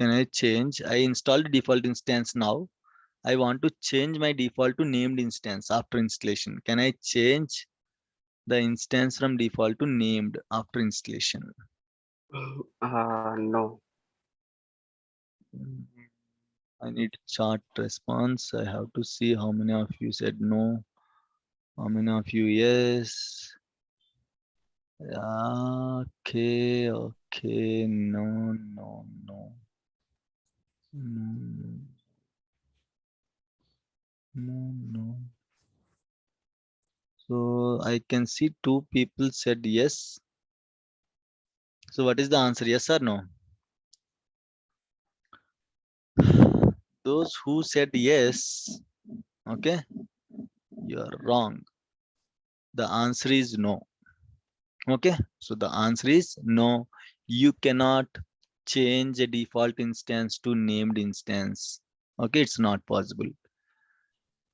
Can I change? I installed default instance now. I want to change my default to named instance after installation. Can I change the instance from default to named after installation? No. Mm, I need chart response. I have to see how many of you said no, how many of you yes. Okay, okay, no, no, no. Mm, no, no. So I can see two people said yes. So what is the answer? Yes or no? Those who said yes, okay, you are wrong. The answer is no. Okay, so the answer is no. You cannot change a default instance to named instance. Okay, it's not possible.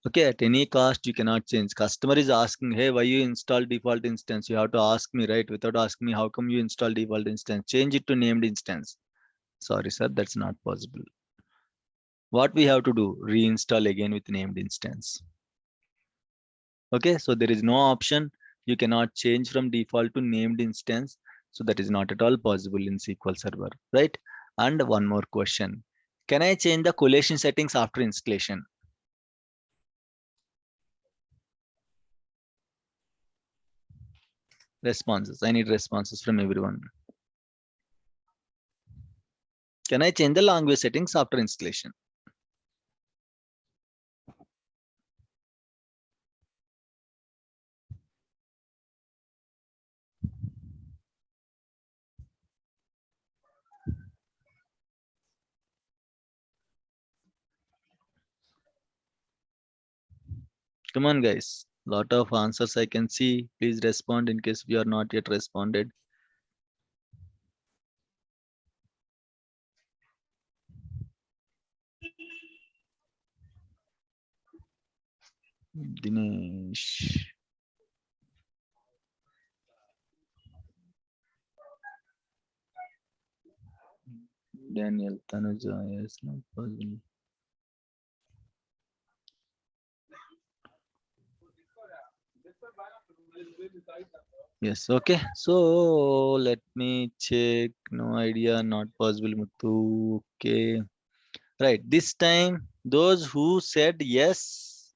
Okay, at any cost you cannot change. Customer is asking, hey, why you install default instance? You have to ask me, right? Without asking me, how come you install default instance? Change it to named instance. Sorry, sir, that's not possible. What we have to do? Reinstall again with named instance. Okay, so there is no option. You cannot change from default to named instance. So that is not at all possible in SQL Server, right? And one more question. Can I change the collation settings after installation? Responses. I need responses from everyone. Can I change the language settings after installation? Come on, guys. Lot of answers I can see. Please respond in case we are not yet responded. Dinesh. Daniel Tanuja. Yes, no possible. Yes, okay. So let me check. No idea, not possible, Muthu. Okay. Right. This time, those who said yes,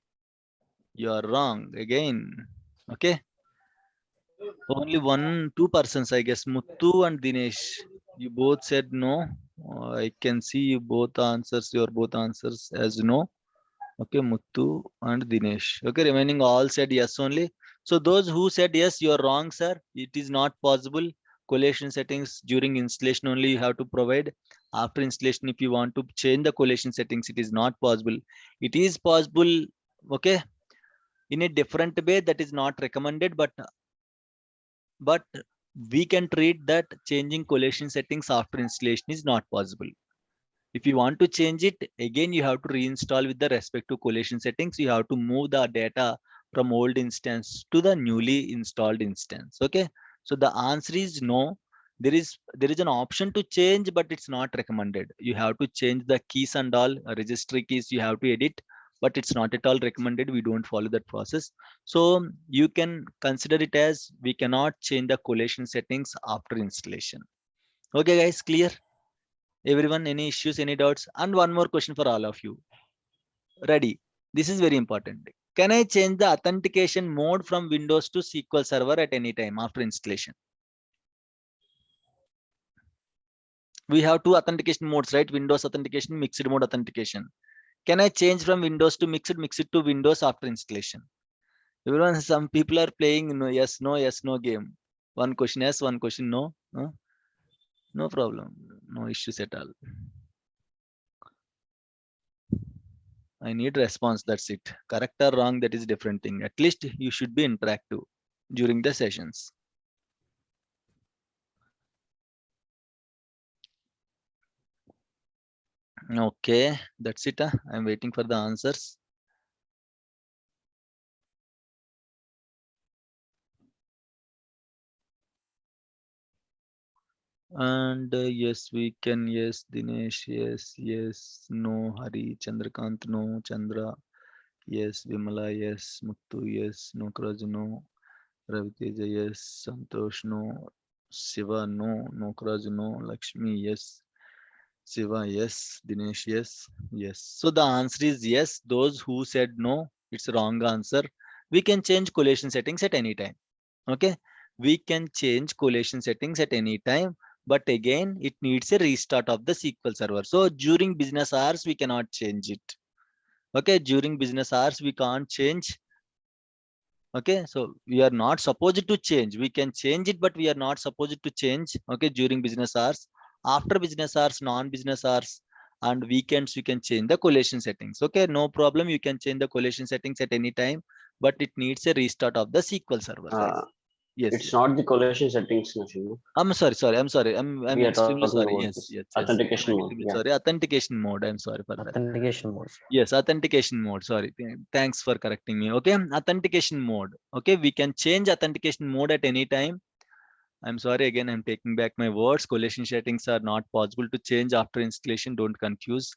you are wrong again. Okay. Only one, two persons, I guess, Muthu and Dinesh. You both said no. I can see you both answers, your both answers as no. Okay, Muthu and Dinesh. Okay, remaining all said yes only. So those who said yes, you are wrong, sir. It is not possible. Collation settings during installation only you have to provide. After installation, if you want to change the collation settings, it is not possible. It is possible, okay, in a different way that is not recommended, but we can treat that changing collation settings after installation is not possible. If you want to change it, again, you have to reinstall with the respect to collation settings. You have to move the data from old instance to the newly installed instance. Okay. So the answer is no. There is an option to change, but it's not recommended. You have to change the keys and all registry keys. You have to edit, but it's not at all recommended. We don't follow that process. So you can consider it as we cannot change the collation settings after installation. Okay, guys, clear? Everyone, any issues, any doubts? And one more question for all of you. Ready? This is very important. Can I change the authentication mode from Windows to SQL Server at any time after installation? We have two authentication modes, right? Windows authentication, mixed mode authentication. Can I change from Windows to mixed to Windows after installation? Everyone, some people are playing yes, no game. One question yes, one question no. No problem. No issues at all. I need response. That's it. Correct or wrong, that is different thing. At least you should be interactive during the sessions. Okay, that's it. I'm waiting for the answers. And yes, we can. Yes, Dinesh. Yes, yes. No, Hari. Chandrakant. No, Chandra. Yes, Vimala. Yes, Muttu. Yes, no, Kraj. No, Raviteja. Yes, Santosh. No, Shiva. No, no, Kraj. No, Lakshmi. Yes, Shiva. Yes, Dinesh. Yes, yes. So the answer is yes. Those who said no, it's a wrong answer. We can change collation settings at any time. Okay, we can change collation settings at any time, but again it needs a restart of the SQL server. So during business hours we cannot change it. Okay, during business hours we can't change. Okay, so we are not supposed to change. We can change it, but we are not supposed to change. Okay, during business hours. After business hours, non-business hours, and weekends, we can change the collation settings. Okay, no problem. You can change the collation settings at any time, but it needs a restart of the SQL server, guys. Yes, It's yes. not the collation settings, Nasibu. I'm sorry, sorry. I'm sorry. I'm We are extremely talking sorry. about Yes, this yes, yes. I'm authentication mode. extremely Yeah. sorry. Authentication mode. I'm sorry for that. Authentication mode. Yes, authentication mode. Sorry. Thanks for correcting me. Okay, authentication mode. Okay, we can change authentication mode at any time. I'm sorry again. I'm taking back my words. Collation settings are not possible to change after installation. Don't confuse.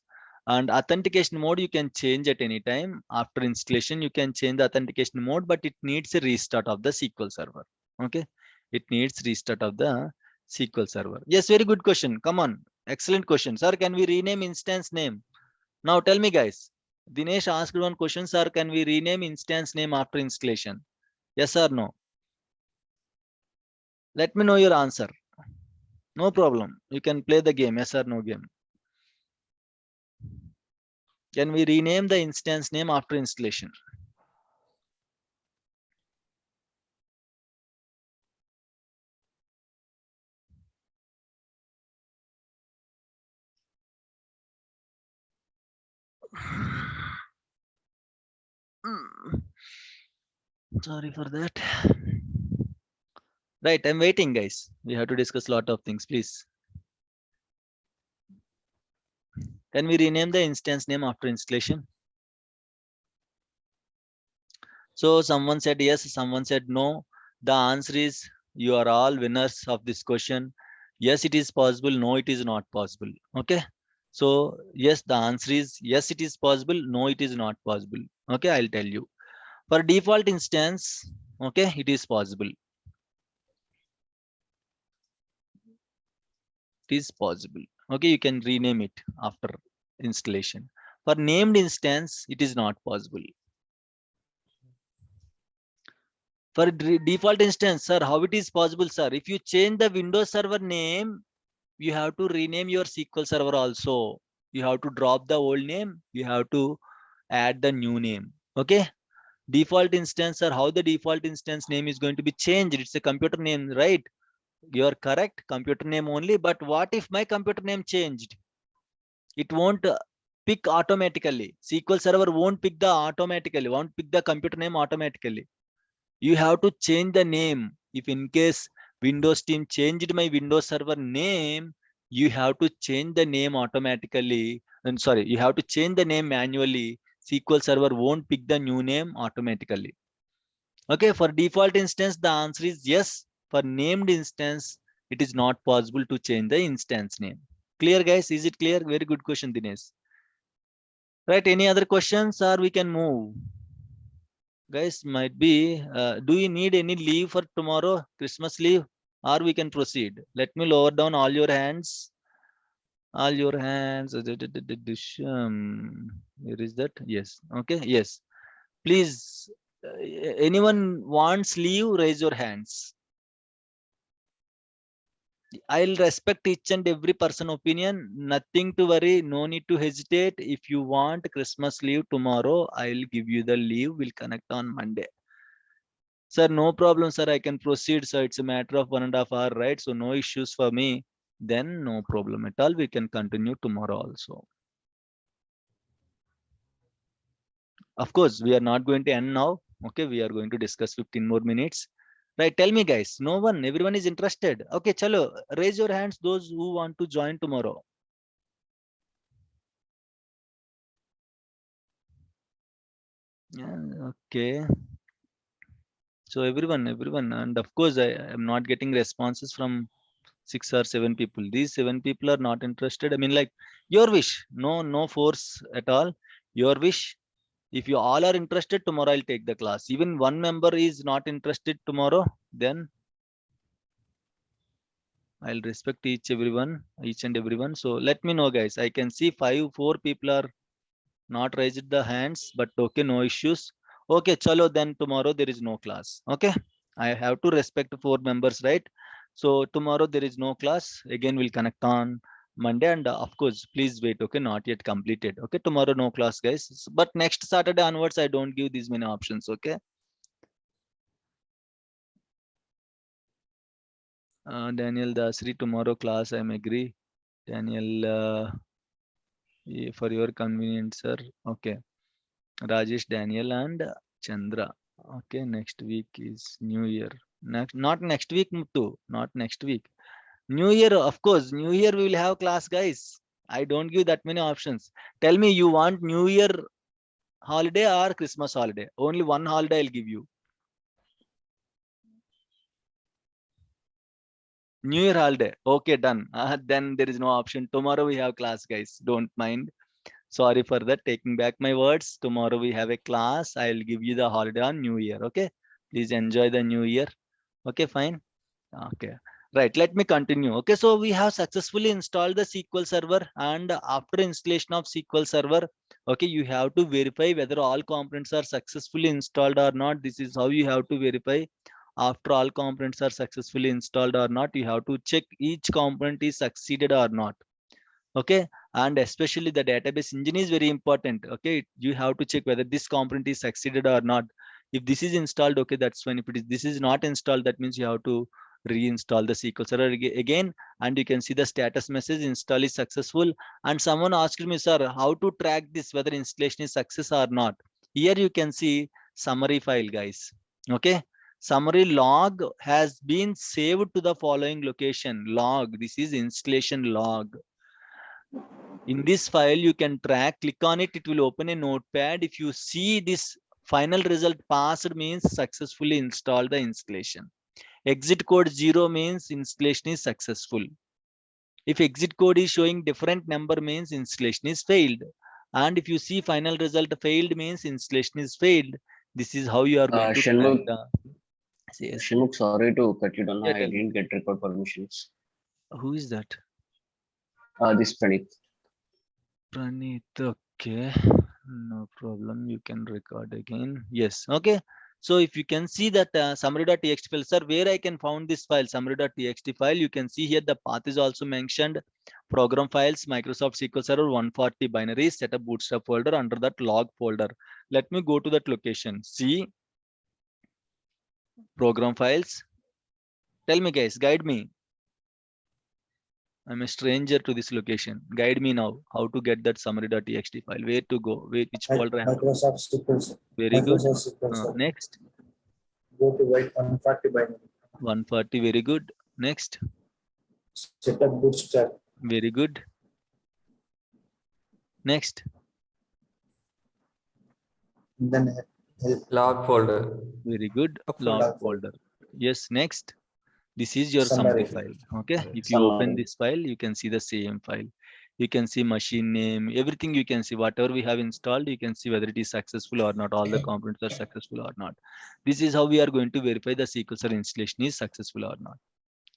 And authentication mode you can change at any time after installation. You can change the authentication mode, but it needs a restart of the SQL server. Okay, it needs restart of the SQL server. Yes, very good question. Come on, excellent question, sir. Can we rename instance name? Now tell me, guys. Dinesh asked one question, sir. Can we rename instance name after installation? Yes or no? Let me know your answer. No problem. You can play the game. Yes or no game. Can we rename the instance name after installation? Sorry for that. Right, I'm waiting, guys. We have to discuss a lot of things, please. Can we rename the instance name after installation? So someone said yes, someone said no. The answer is you are all winners of this question. Yes, it is possible. No, it is not possible. Okay. So yes, the answer is yes, it is possible. No, it is not possible. Okay, I'll tell you. For default instance, okay, it is possible. It is possible. Okay, you can rename it after installation. For named instance, it is not possible. For default instance, sir, how it is possible, sir? If you change the Windows Server name, you have to rename your SQL Server also. You have to drop the old name. You have to add the new name. Okay. Default instance, sir, how the default instance name is going to be changed? It's a computer name, right? You are correct. Computer name only. But what if my computer name changed? It won't pick automatically. SQL Server won't pick the automatically. Won't pick the computer name automatically. You have to change the name. If in case Windows team changed my Windows Server name, you have to change the name automatically. And sorry, you have to change the name manually. SQL Server won't pick the new name automatically. Okay, for default instance, the answer is yes. For named instance, it is not possible to change the instance name. Clear, guys? Is it clear? Very good question, Dinesh. Right, any other questions or we can move? Guys, might be, do you need any leave for tomorrow, Christmas leave, or we can proceed? Let me lower down all your hands. All your hands. Where is that? Yes. Okay. Yes. Please, anyone wants leave, raise your hands. I'll respect each and every person opinion. Nothing to worry. No need to hesitate. If you want Christmas leave tomorrow, I'll give you the leave. We'll connect on Monday. Sir, no problem, sir. I can proceed. So it's a matter of 1.5 hours, right? So no issues for me. Then no problem at all. We can continue tomorrow also. Of course, we are not going to end now. Okay, we are going to discuss 15 more minutes. Right, tell me guys, no one, everyone is interested. Okay, chalo, raise your hands those who want to join tomorrow. Yeah, okay. So everyone, and of course I am not getting responses from 6 or 7 people. These 7 people are not interested. I mean, like, your wish. No force at all. Your wish. If you all are interested, tomorrow I'll take the class. Even one member is not interested tomorrow, then I'll respect each and everyone. So let me know, guys. I can see 4 people are not raised the hands, but okay, no issues. Okay, chalo, then tomorrow there is no class. Okay, I have to respect 4 members, right? So tomorrow there is no class. Again, we'll connect on Monday, and of course, please wait. Okay, not yet completed. Okay, tomorrow no class, guys. But next Saturday onwards, I don't give these many options. Okay. Daniel Dasri, tomorrow class, I'm agree. Daniel, for your convenience, sir. Okay. Rajesh, Daniel, and Chandra. Okay, next week is New Year. Not next week, Muttu. Not next week. New Year, of course. New Year we will have class, guys. I don't give that many options. Tell me, you want New Year holiday or Christmas holiday? Only one holiday I'll give you. New Year holiday. Okay, done. Then there is no option. Tomorrow we have class, guys. Don't mind. Sorry for that. Taking back my words. Tomorrow we have a class. I'll give you the holiday on New Year. Okay. Please enjoy the New Year. Okay, fine. Okay. Right. Let me continue. Okay. So we have successfully installed the SQL Server, and after installation of SQL Server, okay, you have to verify whether all components are successfully installed or not. This is how you have to verify. After all components are successfully installed or not, you have to check each component is succeeded or not. Okay, and especially the database engine is very important. Okay, you have to check whether this component is succeeded or not. If this is installed, okay, that's fine. If this is not installed, that means you have to reinstall the SQL Server again, and you can see the status message: install is successful. And someone asked me, sir, how to track this whether installation is success or not? Here you can see summary file, guys. Okay, summary log has been saved to the following location. Log, this is installation log. In this file you can track, click on it, it will open a notepad. If you see this final result passed means successfully installed the installation. Exit code 0 means installation is successful. If exit code is showing different number means installation is failed. And if you see final result failed means installation is failed. This is how you are going to track Shanmugh, the. Yes. Shanmugh, sorry to cut you down. Yeah, I tell me. didn't get record permissions. Who is that? This Pranit. Pranit. Okay, no problem. You can record again. Yes. Okay. So if you can see that summary.txt file, sir, where I can found this file, summary.txt file, you can see here the path is also mentioned. Program files, Microsoft SQL Server 140 binaries, set up bootstrap folder under that log folder. Let me go to that location. See program files. Tell me, guys, guide me. I'm a stranger to this location. Guide me now how to get that summary.txt file. Where to go? Which folder I have to go? Microsoft SQL Server. Very good. Microsoft SQL Server. Next. Go to white 140 binary. 140. Very good. Next. Set up bootstrap. Very good. Next. Then help. Log folder. Very good. Log Log folder. Yes. Next. This is your summary file. Okay. If you open Summary. this file, you can see the same file. You can see machine name, everything you can see, whatever we have installed, you can see whether it is successful or not. All the components are successful or not. This is how we are going to verify the SQL Server installation is successful or not.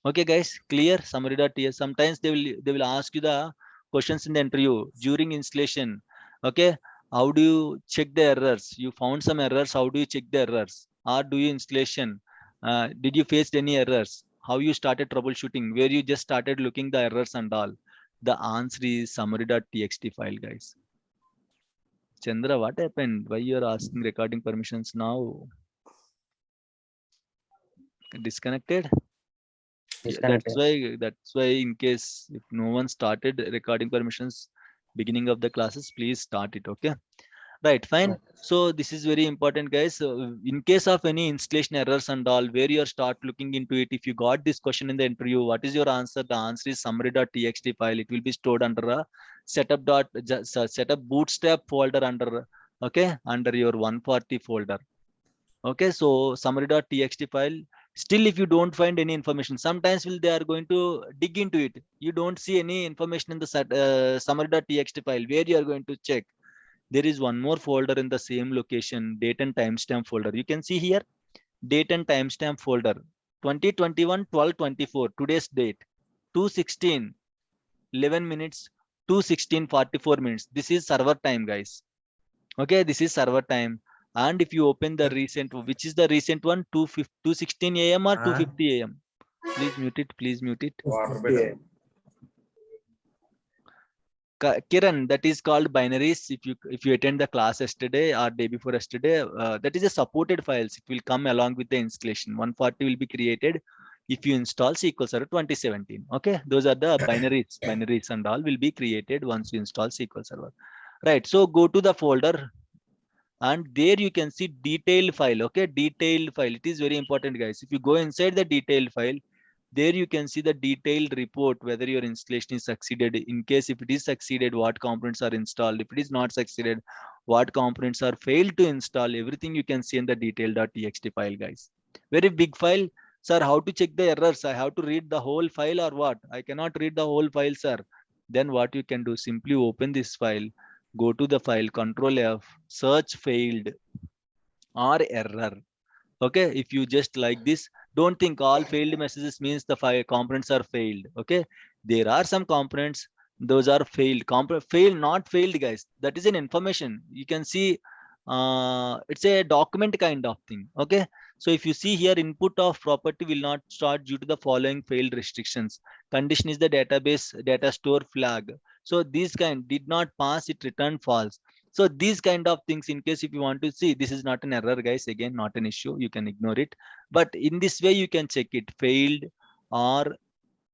Okay, guys, clear? Summary.ts. Sometimes they will ask you the questions in the interview during installation. Okay, how do you check the errors? You found some errors. How do you check the errors? Or do you installation? Did you face any errors? How you started troubleshooting? Where you just started looking the errors and all? The answer is summary.txt file, guys. Chandra, what happened? Why you are asking recording permissions now? Disconnected? Yeah, that's why in case if no one started recording permissions beginning of the classes, please start it. Okay, right, fine. So this is very important, guys. So in case of any installation errors and all, where you start looking into it, if you got this question in the interview, what is your answer? The answer is summary.txt file. It will be stored under a setup bootstrap folder under, okay, under your 140 folder. Okay, so summary.txt file Still, if you don't find any information, sometimes they are going to dig into it. You don't see any information in the summary.txt file where you are going to check. There is one more folder in the same location, date and timestamp folder. You can see here, date and timestamp folder, 2021-12-24, today's date, 2:16, 11 minutes, 2:16, 44 minutes. This is server time, guys. Okay, this is server time. And if you open the recent, which is the recent one, 2:16 a.m. or 2:50 a.m. Please mute it. Please mute it. Kiran, that is called binaries. If you attend the class yesterday or day before yesterday, that is a supported files. It will come along with the installation. 140 will be created if you install SQL Server 2017. Okay, those are the binaries. Binaries and all will be created once you install SQL Server. Right. So go to the folder. And there you can see detailed file. Okay, detailed file. It is very important, guys. If you go inside the detailed file, there you can see the detailed report whether your installation is succeeded. In case if it is succeeded, what components are installed. If it is not succeeded, what components are failed to install. Everything you can see in the detail.txt file, guys. Very big file. Sir, how to check the errors? I have to read the whole file or what? I cannot read the whole file, sir. Then what you can do, simply open this file. Go to the file, Control F, search failed or error. Okay, if you just like this, don't think all failed messages means the file components are failed. Okay, there are some components, those are failed. Failed, not failed, guys. That is an information. You can see it's a document kind of thing. Okay, so if you see here, input of property will not start due to the following failed restrictions. Condition is the database data store flag. So these kind did not pass, it returned false. So these kind of things, in case if you want to see, this is not an error, guys. Again, not an issue. You can ignore it. But in this way, you can check it, failed or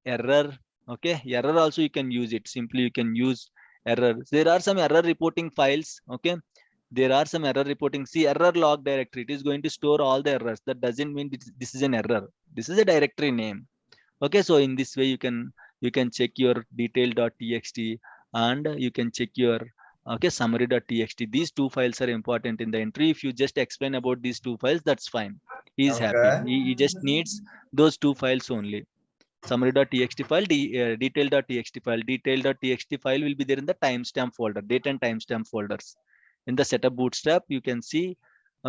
error. Okay, error also you can use it. Simply you can use error. There are some error reporting files. Okay, there are some error reporting. See, error log directory. It is going to store all the errors. That doesn't mean this is an error. This is a directory name. Okay, so in this way you can check your detail.txt and you can check your summary.txt. These two files are important in the entry. If you just explain about these two files, that's fine. He's happy. He just needs those two files only. Summary.txt file, detail.txt file. Detail.txt file will be there in the timestamp folder, date and timestamp folders. In the setup bootstrap, you can see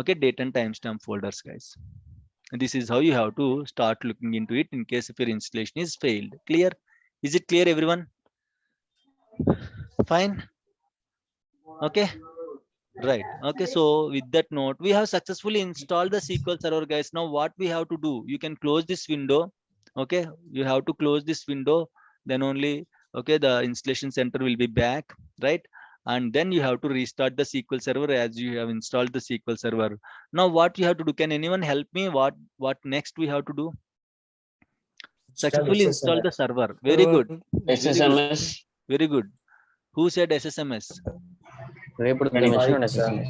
date and timestamp folders, guys. This is how you have to start looking into it in case if your installation is failed. Clear? Is it clear, everyone? Fine. Okay. Right. Okay. So with that note, we have successfully installed the SQL Server, guys. Now what we have to do, you can close this window. Okay. You have to close this window. Then only, the installation center will be back. Right. And then you have to restart the SQL Server as you have installed the SQL Server. Now what you have to do, can anyone help me? What next we have to do? Successfully install the server. Very good. SSMS. Very good. Who said SSMS? SSMS.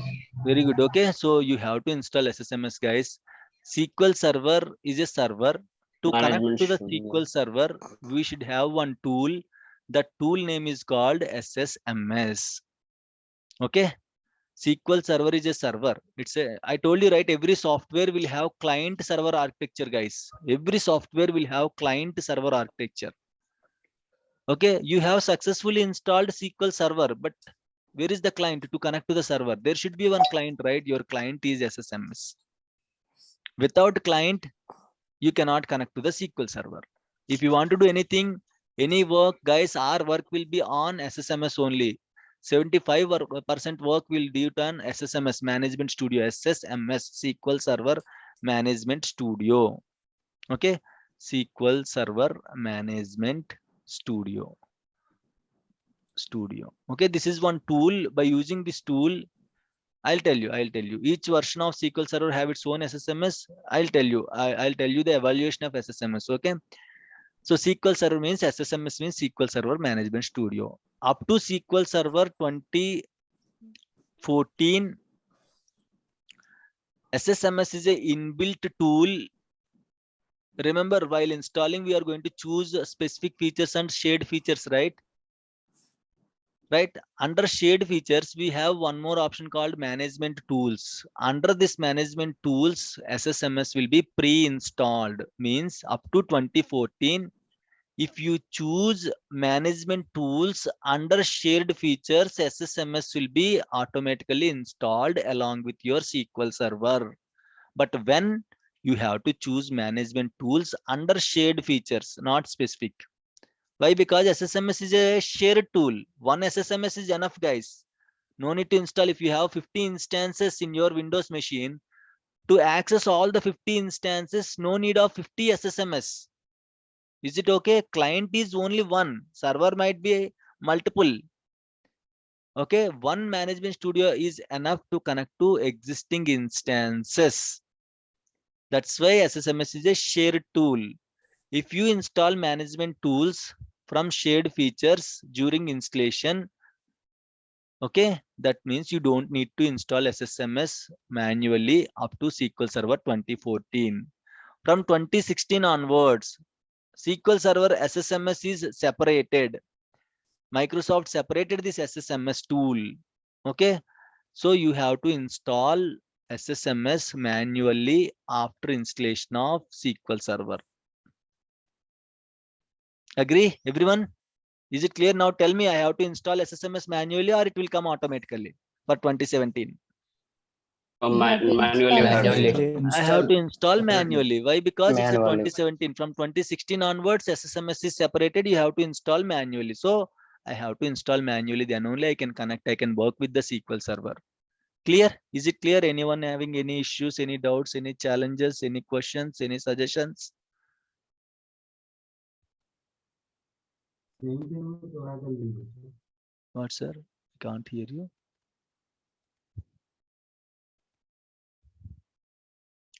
Very good. Okay, so you have to install SSMS, guys. SQL Server is a server. To connect to the SQL Server, we should have one tool. The tool name is called SSMS. Okay, SQL Server is a server. I told you, right? Every software will have client server architecture, guys. Every software will have client server architecture. Okay, you have successfully installed SQL Server, but where is the client to connect to the server? There should be one client, right? Your client is SSMS. Without client, you cannot connect to the SQL Server. If you want to do anything, any work, guys, our work will be on SSMS only. 75% work will be done SSMS Management Studio, SSMS SQL Server Management Studio. Okay, SQL Server Management Studio. Okay, this is one tool. By using this tool, I'll tell you each version of SQL Server have its own SSMS. I'll tell you the evaluation of SSMS. Okay, so SQL Server means SSMS means SQL Server Management Studio. Up to SQL Server 2014, SSMS is a inbuilt tool. Remember, while installing, we are going to choose specific features and shared features, right? right? Under shared features, we have one more option called management tools. Under this management tools, SSMS will be pre-installed, means up to 2014. If you choose management tools under shared features, SSMS will be automatically installed along with your SQL Server. But when you have to choose management tools under shared features, not specific. Why? Because SSMS is a shared tool. One SSMS is enough, guys. No need to install. If you have 50 instances in your Windows machine, to access all the 50 instances, no need of 50 SSMS. Is it okay? Client is only one. Server might be multiple. Okay, one management studio is enough to connect to existing instances. That's why SSMS is a shared tool. If you install management tools from shared features during installation, okay, that means you don't need to install SSMS manually up to SQL Server 2014. From 2016 onwards, SQL Server SSMS is separated. Microsoft separated this SSMS tool. Okay, so you have to install SSMS manually after installation of SQL Server. Agree, everyone? Is it clear now? Tell me, I have to install SSMS manually or it will come automatically for 2017? Manually you have to Manually. install. I have to install separately. manually. Why? Because it's a Manually. 2017. From 2016 onwards, SSMS is separated. You have to install manually. So I have to install manually. Then only I can connect. I can work with the SQL Server. Clear? Is it clear? Anyone having any issues, any doubts, any challenges, any questions, any suggestions? What, sir? Can't hear you.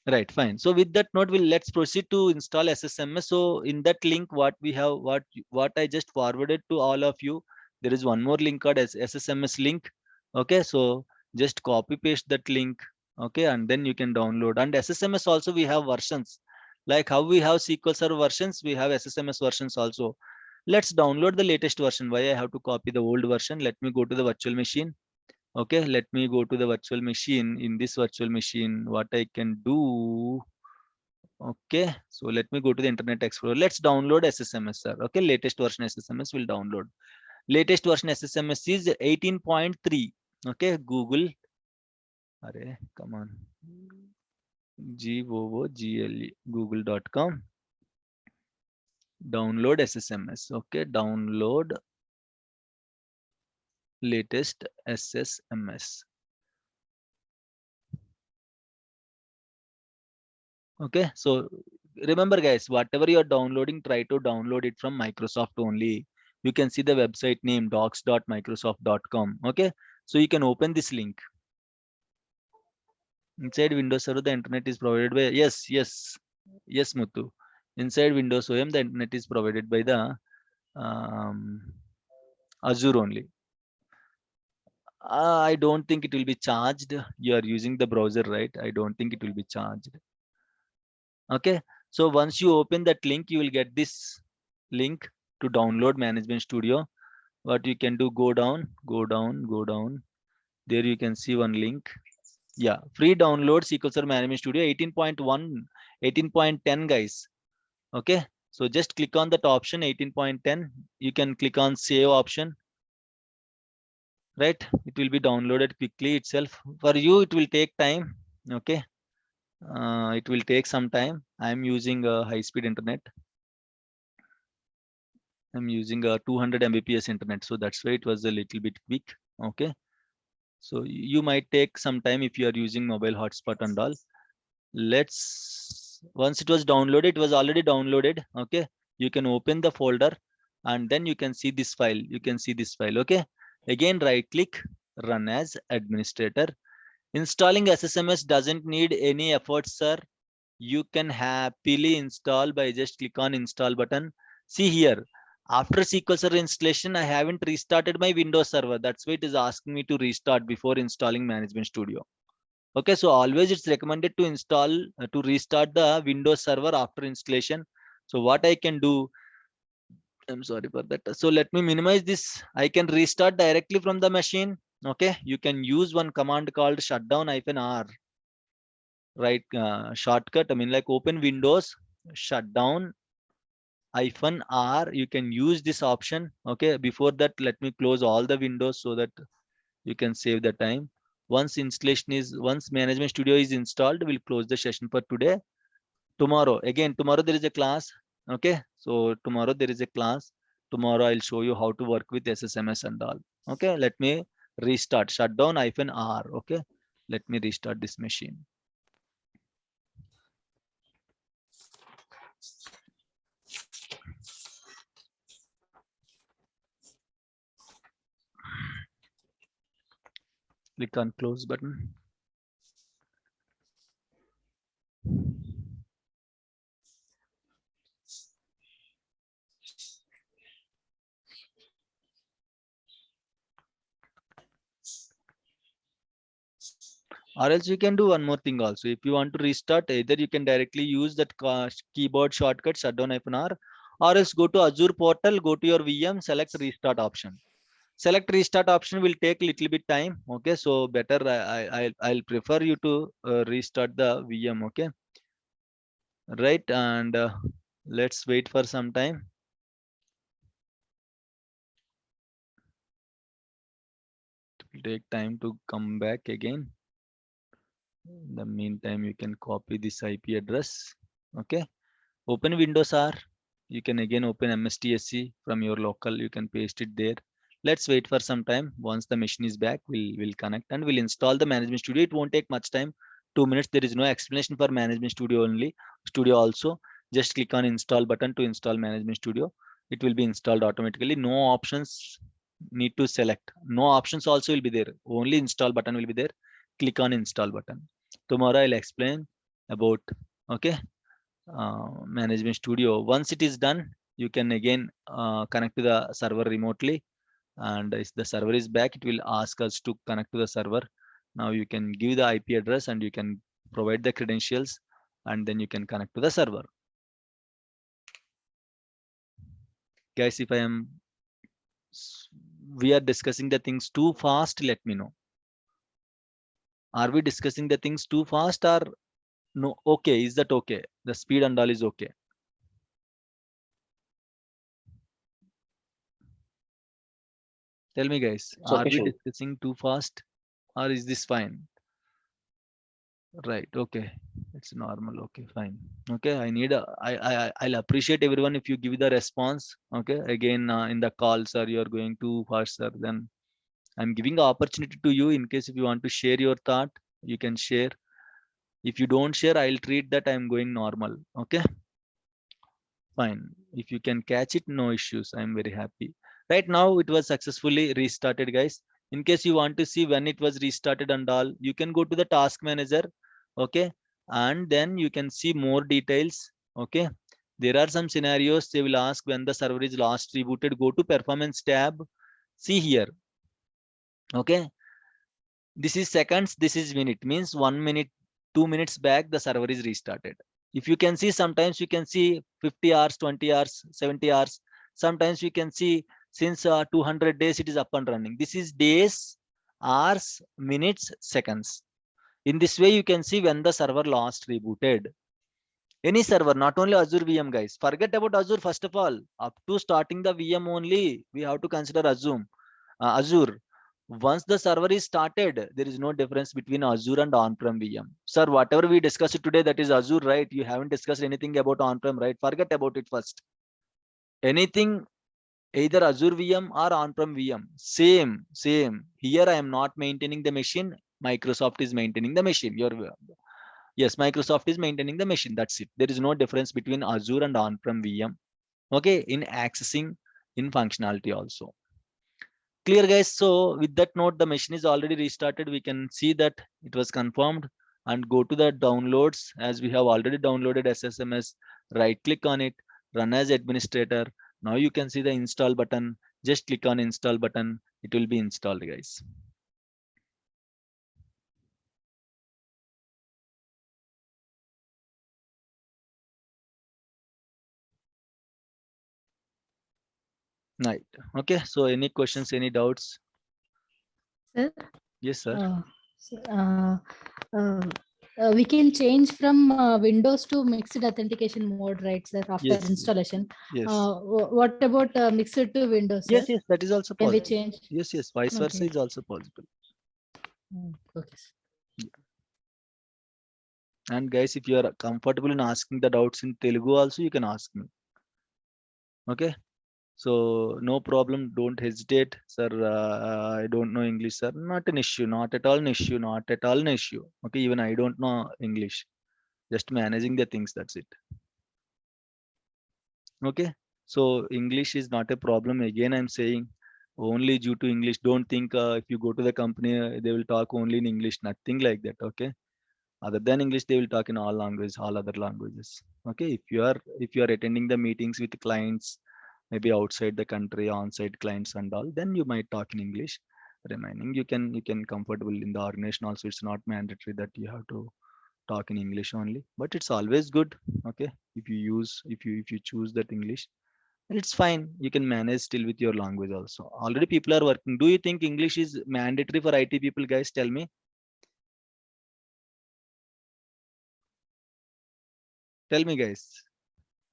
Right, fine. So with that note, let's proceed to install SSMS. So in that link, what we have, what I just forwarded to all of you, there is one more link called as SSMS link. Okay, so just copy paste that link. Okay, and then you can download. And SSMS also we have versions. Like how we have SQL Server versions, we have SSMS versions also. Let's download the latest version. Why I have to copy the old version? Let me go to the virtual machine. Okay, let me go to the virtual machine. In this virtual machine, what I can do, okay, so let me go to the Internet Explorer. Let's download SSMS, sir. Okay, latest version SSMS will download. Latest version SSMS is 18.3. Okay, Google. Array, come on. Google.com. Google.com. Download SSMS. Okay, download latest SSMS. Okay, so remember guys, whatever you're downloading, try to download it from Microsoft only. You can see the website name docs.microsoft.com. Okay, so you can open this link. Inside Windows Server, the internet is provided by, yes, Muthu. Inside Windows OM, the internet is provided by the Azure only. I don't think it will be charged. You are using the browser, right? I don't think it will be charged. Okay, so once you open that link, you will get this link to download Management Studio. What you can do, go down. There you can see one link. Yeah, free download SQL Server Management Studio 18.1, 18.10 guys. Okay, so just click on that option 18.10. You can click on save option. Right, it will be downloaded quickly itself. For you, it will take time. Okay, it will take some time. I'm using a high-speed internet. I'm using a 200 Mbps internet, so that's why it was a little bit quick. Okay, so you might take some time if you are using mobile hotspot and all. Let's, once it was downloaded, it was already downloaded. Okay, you can open the folder and then you can see this file. You can see this file. Okay, again right click, run as administrator. Installing SSMS doesn't need any effort, sir. You can happily install by just click on install button. See here, after SQL Server installation, I haven't restarted my Windows Server. That's why it is asking me to restart before installing Management Studio. Okay, so always it's recommended to install, to restart the Windows Server after installation. So what I can do, I'm sorry for that. So let me minimize this. I can restart directly from the machine. Okay, you can use one command called shutdown -r, right? Shortcut. I mean, like open Windows, shutdown -r. You can use this option. Okay, before that, let me close all the windows so that you can save the time. Once Management Studio is installed, we'll close the session for today. Tomorrow there is a class. Okay, so tomorrow there is a class. Tomorrow I'll show you how to work with SSMS and all. Okay, let me restart shutdown -r. Okay, let me restart this machine. Click on close button. Or else you can do one more thing also. If you want to restart, either you can directly use that keyboard shortcut shutdown -r, or else go to Azure portal, go to your VM, select restart option. Select restart option will take little bit time. Okay, so better I'll prefer you to restart the VM. Okay, right, and let's wait for some time. It will take time to come back again. In the meantime, you can copy this IP address. Okay, open Windows R. You can again open MSTSC from your local. You can paste it there. Let's wait for some time. Once the machine is back, we'll connect and we'll install the Management Studio. It won't take much time. 2 minutes. There is no explanation for Management Studio only. Studio also. Just click on install button to install Management Studio. It will be installed automatically. No options need to select. No options also will be there. Only install button will be there. Click on install button. Tomorrow I'll explain about Management Studio. Once it is done, you can again connect to the server remotely, and if the server is back, it will ask us to connect to the server. Now you can give the IP address and you can provide the credentials, and then you can connect to the server. Guys, if we are discussing the things too fast, let me know. Are we discussing the things too fast or no? Okay, is that okay? The speed and all is okay. Tell me, guys, It's are okay, we Shiv. discussing too fast or is this fine? Right, okay, it's normal. Okay, fine. Okay, I'll appreciate everyone if you give the response. Okay, again, in the calls, sir, you're going too fast, sir, then I'm giving the opportunity to you. In case if you want to share your thought, you can share. If you don't share, I'll treat that I'm going normal. Okay, fine. If you can catch it, no issues. I'm very happy. Right now it was successfully restarted, guys. In case you want to see when it was restarted and all, you can go to the task manager. Okay, and then you can see more details. Okay, there are some scenarios they will ask when the server is last rebooted. Go to performance tab. See here. Okay, this is seconds, this is minute, means 1 minute, 2 minutes back the server is restarted. If you can see, sometimes you can see 50 hours, 20 hours, 70 hours. Sometimes you can see since 200 days it is up and running. This is days, hours, minutes, seconds. In this way you can see when the server last rebooted. Any server, not only Azure VM, guys. Forget about Azure first of all. Up to starting the VM only, we have to consider Azure. Once the server is started, there is no difference between Azure and on-prem VM. Sir, whatever we discussed today, that is Azure, right? You haven't discussed anything about on-prem, right? Forget about it first. Anything, either Azure VM or on-prem VM, same. Here I am not maintaining the machine. Microsoft is maintaining the machine. Yes, Microsoft is maintaining the machine. That's it. There is no difference between Azure and on-prem VM. Okay, in accessing, in functionality also. Clear, guys. So with that note, the machine is already restarted. We can see that it was confirmed, and go to the downloads. As we have already downloaded SSMS, right click on it, run as administrator. Now you can see the install button. Just click on install button. It will be installed, guys. Right. Okay. So any questions, any doubts? Sir, Yes, sir. so, we can change from Windows to mixed authentication mode, right, sir, after Yes. installation. Yes. What about mixed to Windows, sir? Yes. Yes. That is also Can we possible. change? Yes. Yes. Vice versa Okay. is also possible. Okay. Sir. And guys, if you are comfortable in asking the doubts in Telugu also, you can ask me. Okay. So no problem. Don't hesitate, sir. I don't know English, sir. Not an issue. Not at all an issue. Not at all an issue. Okay. Even I don't know English. Just managing the things. That's it. Okay. So English is not a problem. Again, I'm saying only due to English. Don't think if you go to the company, they will talk only in English. Nothing like that. Okay. Other than English, they will talk in all languages, all other languages. Okay. If you are attending the meetings with clients, maybe outside the country, on-site clients and all, then you might talk in English. Remaining, you can comfortable in the organization also. It's not mandatory that you have to talk in English only, but it's always good. Okay. If you choose that English, and it's fine. You can manage still with your language also. Already people are working. Do you think English is mandatory for IT people, guys? Tell me. Tell me, guys.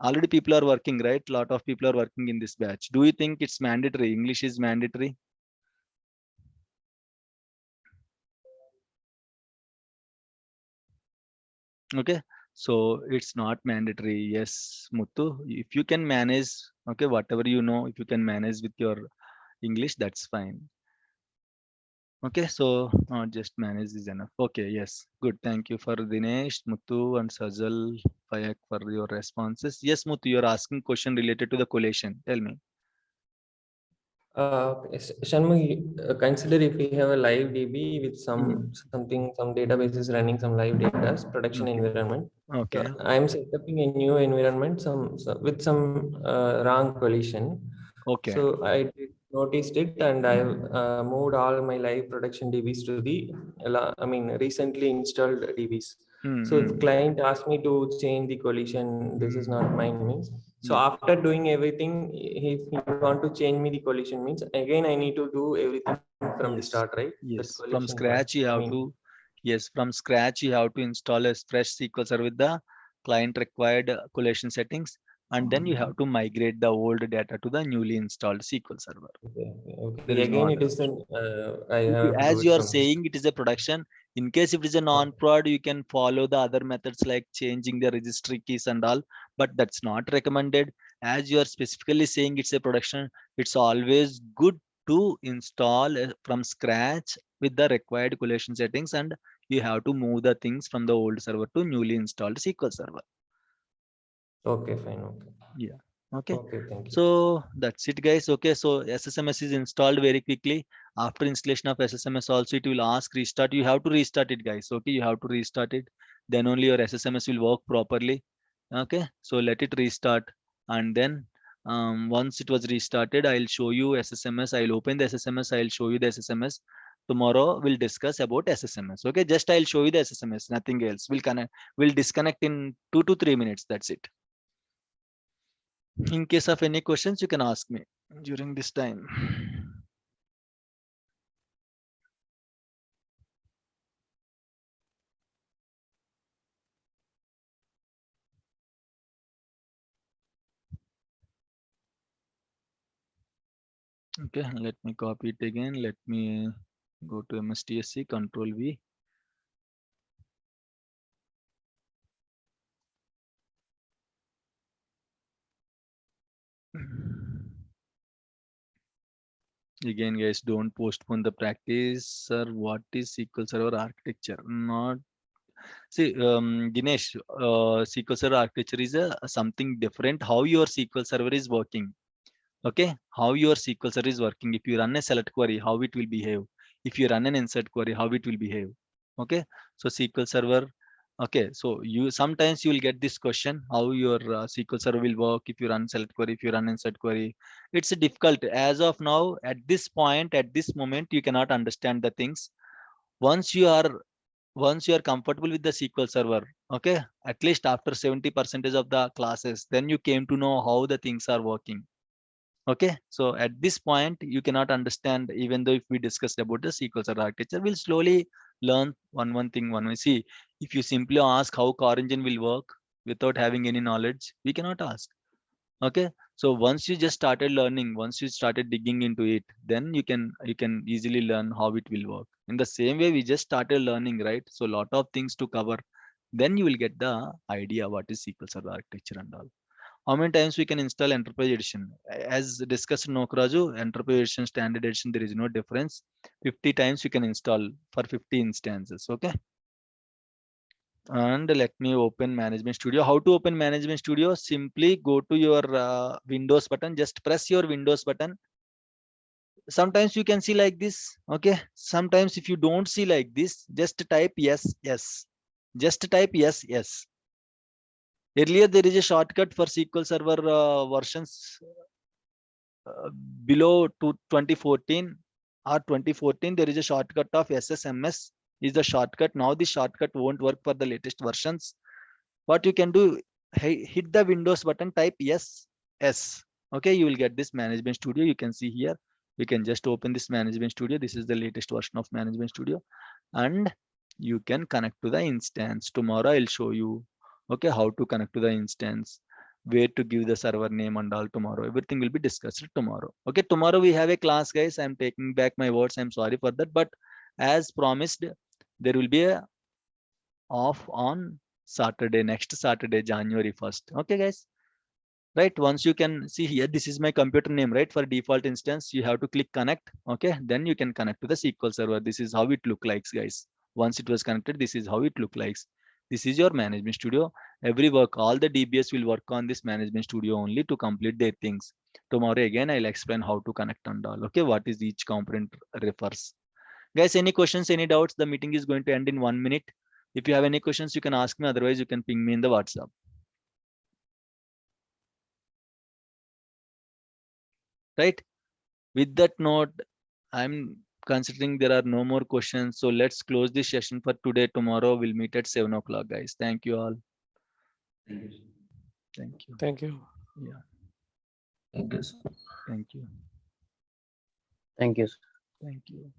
Already people are working, right? Lot of people are working in this batch. Do you think it's mandatory? English is mandatory? Okay. So it's not mandatory. Yes, Muttu. If you can manage, okay, whatever you know, if you can manage with your English, that's fine. Okay, so just manage is enough. Okay, yes, good. Thank you for Dinesh, Muthu, and Sajal, Fayak for your responses. Yes, Muthu, you're asking question related to the collation. Tell me. Shanmugh, consider if we have a live DB with some databases running some live data production Okay. environment. Okay. I am setting a new environment with some wrong collision. Okay. So I noticed it and I moved all my live production DBs to the recently installed DBs. So the client asked me to change the collision. This is not mine means. So Yeah. after doing everything, if you want to change me the collision means again I need to do everything from the Yes. start, right? That Yes. From collision part. scratch, you have to. Yes, from scratch, you have to install a fresh SQL server with the client required collation settings, and then you have to migrate the old data to the newly installed SQL server. There is no Again, other it is option. I have to do As it you are from this. saying, it is a production. In case if it is a non-prod, you can follow the other methods like changing the registry keys and all, but that's not recommended. As you are specifically saying it's a production, it's always good to install from scratch with the required collation settings, and you have to move the things from the old server to newly installed SQL server. Okay, fine. Okay. Yeah. Okay. Okay, thank you. So that's it, guys. Okay. So SSMS is installed very quickly. After installation of SSMS also, it will ask restart. You have to restart it, guys. Okay. You have to restart it. Then only your SSMS will work properly. Okay. So let it restart. And then once it was restarted, I'll show you SSMS. I'll open the SSMS. I'll show you the SSMS. Tomorrow we'll discuss about SSMS. Okay. Just I'll show you the SSMS. Nothing else. We'll disconnect in 2 to 3 minutes. That's it. In case of any questions, you can ask me during this time. Okay, let me copy it again. Let me go to MSTSC, Control V. Again, guys, don't postpone the practice. Sir, what is SQL Server architecture? Not see, Dinesh, SQL Server architecture is something different. How your SQL Server is working. Okay, how your SQL Server is working. If you run a select query, how it will behave. If you run an insert query, how it will behave. Okay, so SQL Server. Okay, so you sometimes you will get this question, how your SQL Server will work if you run select query, if you run insert query. It's difficult as of now. At this point, at this moment, you cannot understand the things. Once you are comfortable with the SQL Server, okay, at least after 70% of the classes, then you came to know how the things are working. Okay, so at this point, you cannot understand, even though if we discussed about the SQL Server architecture, we'll slowly learn one thing, one way. See, if you simply ask how car engine will work without having any knowledge, we cannot ask. Okay, so once you just started learning, once you started digging into it, then you can easily learn how it will work. In the same way, we just started learning, right? So lot of things to cover. Then you will get the idea what is SQL Server architecture and all. How many times we can install enterprise edition? As discussed in Okraju, enterprise edition, standard edition, there is no difference. 50 times you can install for 50 instances. Okay. And let me open Management Studio. How to open Management Studio? Simply go to your Windows button. Just press your Windows button. Sometimes you can see like this. Okay. Sometimes if you don't see like this, just type yes, yes. Just type yes, yes. Earlier, there is a shortcut for SQL Server versions below to 2014 or 2014. There is a shortcut of SSMS is the shortcut. Now the shortcut won't work for the latest versions. What you can do, hit the Windows button, type yes, S. Okay, you will get this Management Studio. You can see here. You can just open this Management Studio. This is the latest version of Management Studio, and you can connect to the instance. Tomorrow I'll show you, okay, how to connect to the instance, where to give the server name and all. Tomorrow everything will be discussed tomorrow. Okay, tomorrow we have a class, guys. I'm taking back my words. I'm sorry for that, but as promised, there will be a off on Saturday, next Saturday, January 1st. Okay, guys. Right, once you can see here, this is my computer name, right? For default instance, you have to click connect. Okay, then you can connect to the SQL Server. This is how it look like, guys. Once it was connected, this is how it look like. This is your Management Studio. Every work, all the DBS will work on this Management Studio only to complete their things. Tomorrow again, I'll explain how to connect and all. Okay, what is each component refers. Guys, any questions, any doubts? The meeting is going to end in 1 minute. If you have any questions, you can ask me. Otherwise, you can ping me in the WhatsApp. Right? With that note, I'm considering there are no more questions. So let's close this session for today. Tomorrow we'll meet at 7 o'clock, guys. Thank you all. Thank you. Thank you. Yeah. Thank you. Thank you. Thank you. Thank you.